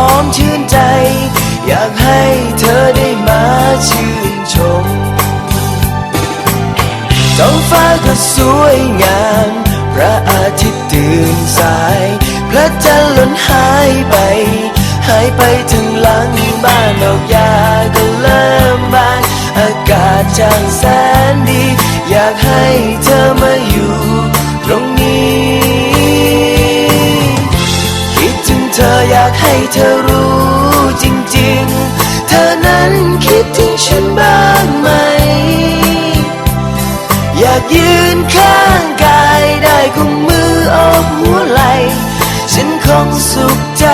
อมชื่นใจ อยากให้เธอได้มาชื่นชมท้องฟ้าก็สวยงามพระอาทิตย์ตื่นสายพระจันทร์หล่นหายไปถึงหลังบ้านดอกหญ้าก็เริ่มบานอากาศช่างแสนดีอยากให้เธอมาอยู่ตรงนี้คิดถึงเธออยากให้เธอรู้จริงๆเธอนั้นคิดถึงฉันบ้างไหมอยากยืนข้างกายได้กุมมืออบหัวไหล่ฉันคงสุขใจ